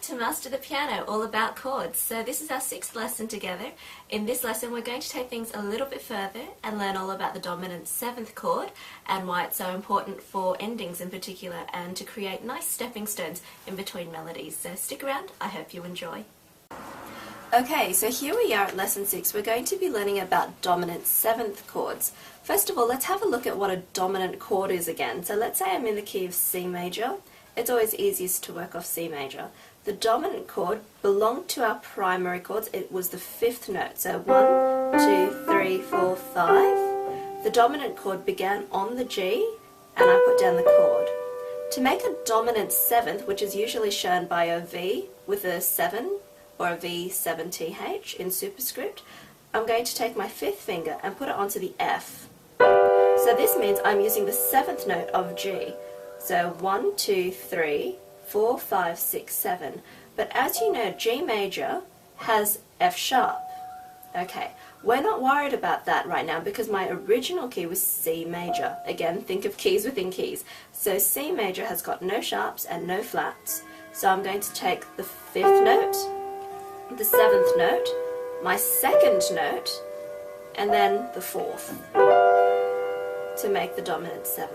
to Master the Piano, all about chords. So this is our 6th lesson together. In this lesson we're going to take things a little bit further and learn all about the dominant 7th chord and why it's so important for endings in particular and to create nice stepping stones in between melodies. So stick around, I hope you enjoy. Okay, so here we are at lesson 6. We're going to be learning about dominant 7th chords. First of all, let's have a look at what a dominant chord is again. So let's say I'm in the key of C major. It's always easiest to work off C major. The dominant chord belonged to our primary chords. It was the 5th note. So 1, 2, 3, 4, 5. The dominant chord began on the G and I put down the chord. To make a dominant 7th, which is usually shown by a V with a 7 or a V7TH in superscript, I'm going to take my 5th finger and put it onto the F. So this means I'm using the 7th note of G. So 1, 2, 3, 4, 5, 6, 7. But as you know, G major has F sharp. Okay, we're not worried about that right now because my original key was C major. Again, think of keys within keys. So C major has got no sharps and no flats. So I'm going to take the 5th note, the 7th note, my 2nd note, and then the 4th to make the dominant 7th.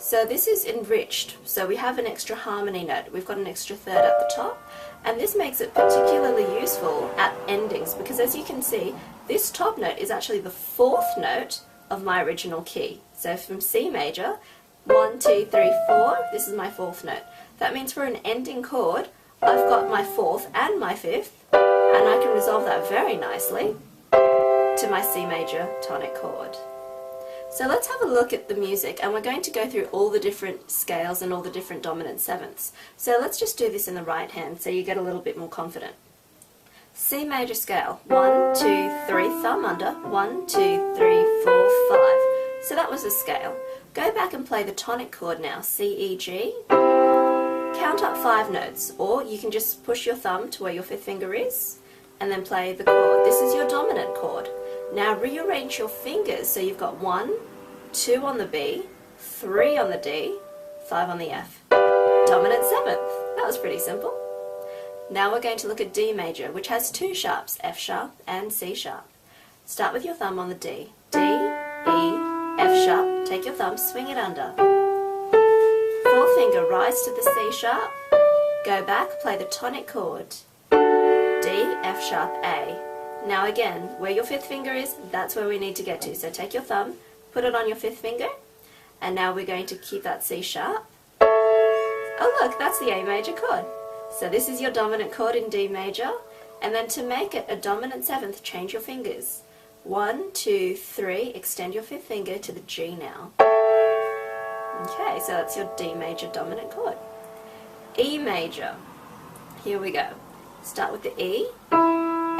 So this is enriched, so we have an extra harmony note, we've got an extra 3rd at the top, and this makes it particularly useful at endings because as you can see, this top note is actually the 4th note of my original key. So from C major, 1, 2, 3, 4, this is my 4th note. That means for an ending chord, I've got my 4th and my 5th, and I can resolve that very nicely to my C major tonic chord. So let's have a look at the music, and we're going to go through all the different scales and all the different dominant 7ths. So let's just do this in the right hand so you get a little bit more confident. C major scale, 1, 2, 3, thumb under, 1, 2, 3, 4, 5. So that was a scale. Go back and play the tonic chord now, C, E, G. Count up 5 notes, or you can just push your thumb to where your 5th finger is, and then play the chord. This is your dominant chord. Now rearrange your fingers so you've got 1, 2 on the B, 3 on the D, 5 on the F. Dominant 7th. That was pretty simple. Now we're going to look at D major, which has 2 sharps, F sharp and C sharp. Start with your thumb on the D. D, E, F sharp. Take your thumb, swing it under. 4th finger, rise to the C sharp. Go back, play the tonic chord. D, F sharp, A. Now again, where your 5th finger is, that's where we need to get to. So take your thumb, put it on your 5th finger, and now we're going to keep that C sharp. Oh look, that's the A major chord. So this is your dominant chord in D major, and then to make it a dominant 7th, change your fingers. 1, 2, 3, extend your 5th finger to the G now. Okay, so that's your D major dominant chord. E major, here we go. Start with the E,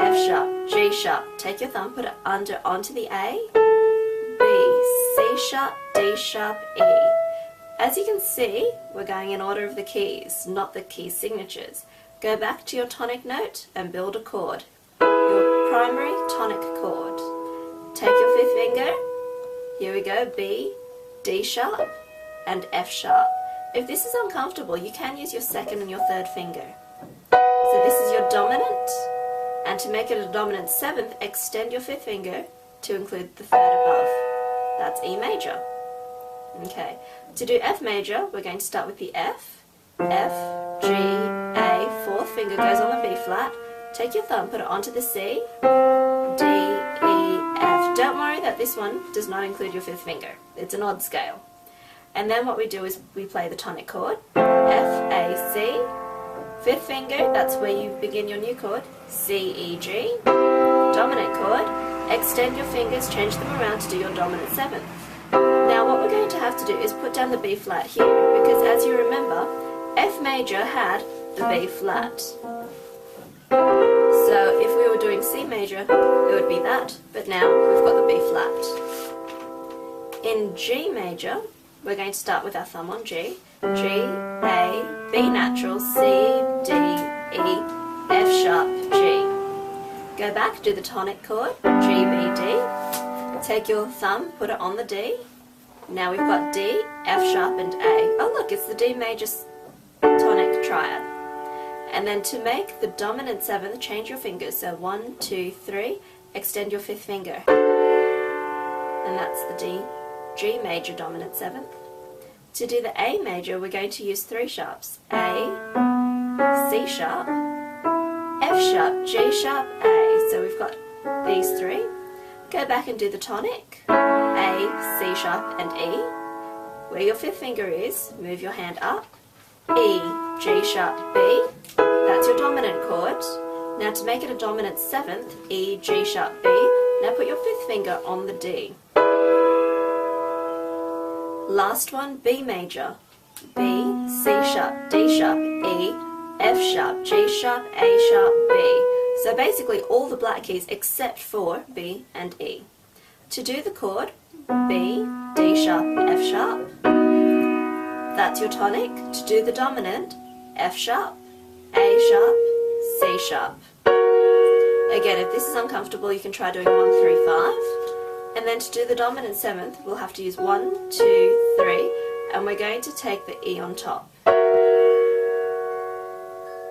F sharp, G sharp, take your thumb, put it under onto the A, B, C sharp, D sharp, E. As you can see, we're going in order of the keys, not the key signatures. Go back to your tonic note and build a chord. Your primary tonic chord. Take your 5th finger, here we go, B, D sharp, and F sharp. If this is uncomfortable, you can use your 2nd and your 3rd finger. So this is your dominant. And to make it a dominant 7th, extend your 5th finger to include the 3rd above. That's E major. Okay. To do F major, we're going to start with the F, F, G, A, 4th finger goes on the B flat. Take your thumb, put it onto the C, D, E, F. Don't worry that this one does not include your 5th finger. It's an odd scale. And then what we do is we play the tonic chord, F, A, C. 5th finger, that's where you begin your new chord, C, E, G, dominant chord, extend your fingers, change them around to do your dominant 7th. Now what we're going to have to do is put down the B flat here, because as you remember, F major had the B flat. So if we were doing C major, it would be that, but now we've got the B flat. In G major, we're going to start with our thumb on G, G, A, B natural, C, D, E, F sharp, G. Go back, do the tonic chord, G, B, D. Take your thumb, put it on the D. Now we've got D, F sharp and A. Oh look, it's the D major tonic triad. And then to make the dominant 7th, change your fingers. So 1, 2, 3, extend your 5th finger. And that's the D, G major dominant 7th. To do the A major, we're going to use 3 sharps. A, C sharp, F sharp, G sharp, A. So we've got these 3. Go back and do the tonic. A, C sharp, and E. Where your 5th finger is, move your hand up. E, G sharp, B. That's your dominant chord. Now to make it a dominant 7th, E, G sharp, B. Now put your 5th finger on the D. Last one, B major. B, C sharp, D sharp, E, F sharp, G sharp, A sharp, B. So basically all the black keys except for B and E. To do the chord, B, D sharp, F sharp. That's your tonic. To do the dominant, F sharp, A sharp, C sharp. Again, if this is uncomfortable, you can try doing 1, 3, 5. And then to do the dominant 7th, we'll have to use 1, 2, 3, and we're going to take the E on top.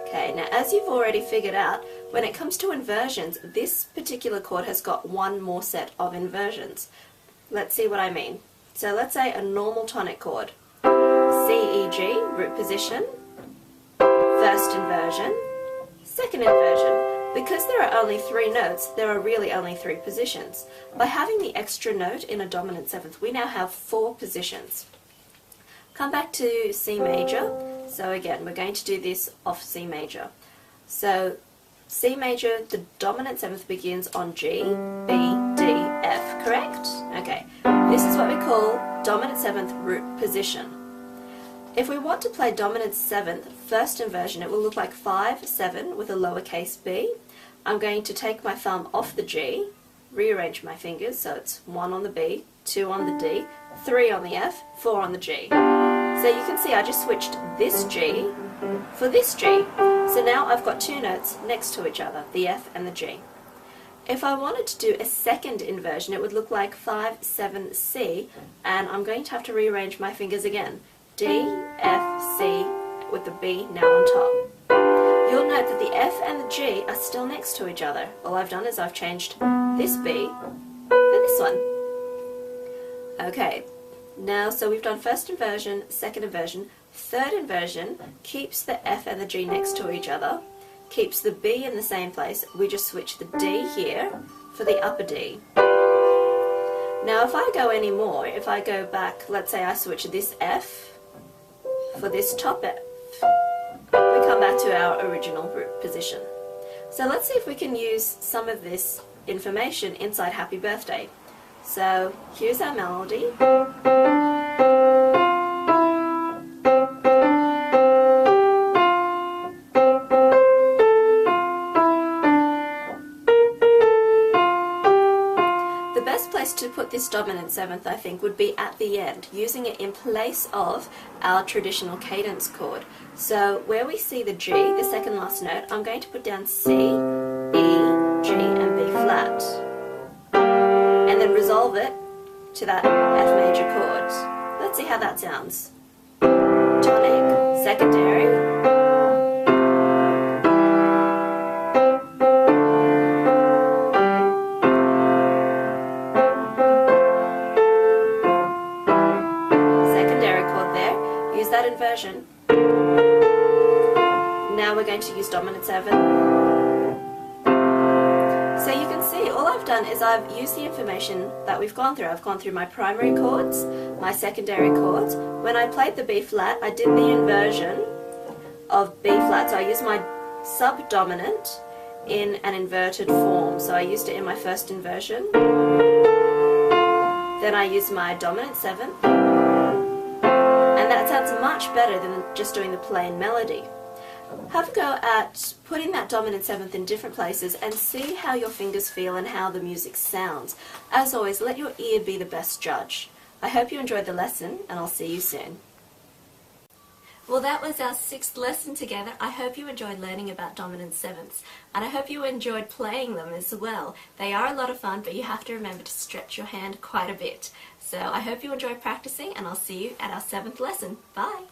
Okay, now as you've already figured out, when it comes to inversions, this particular chord has got one more set of inversions. Let's see what I mean. So let's say a normal tonic chord. C, E, G, root position, first inversion, second inversion. Because there are only 3 notes, there are really only 3 positions. By having the extra note in a dominant 7th, we now have 4 positions. Come back to C major. So again, we're going to do this off C major. So C major, the dominant 7th begins on G, B, D, F, correct? Okay, this is what we call dominant 7th root position. If we want to play dominant 7th, first inversion, it will look like 5, 7 with a lowercase b. I'm going to take my thumb off the G, rearrange my fingers so it's 1 on the B, 2 on the D, 3 on the F, 4 on the G. So you can see I just switched this G for this G. So now I've got 2 notes next to each other, the F and the G. If I wanted to do a second inversion, it would look like 5, 7, C, and I'm going to have to rearrange my fingers again. D, F, C, with the B now on top. You'll note that the F and the G are still next to each other. All I've done is I've changed this B for this one. Okay, now so we've done first inversion, second inversion, third inversion keeps the F and the G next to each other, keeps the B in the same place. We just switch the D here for the upper D. Now if I go any more, if I go back, let's say I switch this F for this top F, we come back to our original root position. So let's see if we can use some of this information inside Happy Birthday. So here's our melody. The best place to put this dominant 7th, I think, would be at the end, using it in place of our traditional cadence chord. So where we see the G, the second last note, I'm going to put down C, E, G, and B flat. And then resolve it to that F major chord. Let's see how that sounds. Tonic, secondary. Use that inversion. Now we're going to use dominant 7. So you can see all I've done is I've used the information that we've gone through. I've gone through my primary chords, my secondary chords. When I played the B flat, I did the inversion of B flat. So I used my subdominant in an inverted form. So I used it in my first inversion. Then I used my dominant 7th. And that sounds much better than just doing the plain melody. Have a go at putting that dominant 7th in different places and see how your fingers feel and how the music sounds. As always, let your ear be the best judge. I hope you enjoyed the lesson, and I'll see you soon. Well, that was our 6th lesson together. I hope you enjoyed learning about dominant 7ths, and I hope you enjoyed playing them as well. They are a lot of fun, but you have to remember to stretch your hand quite a bit. So I hope you enjoy practicing, and I'll see you at our 7th lesson. Bye!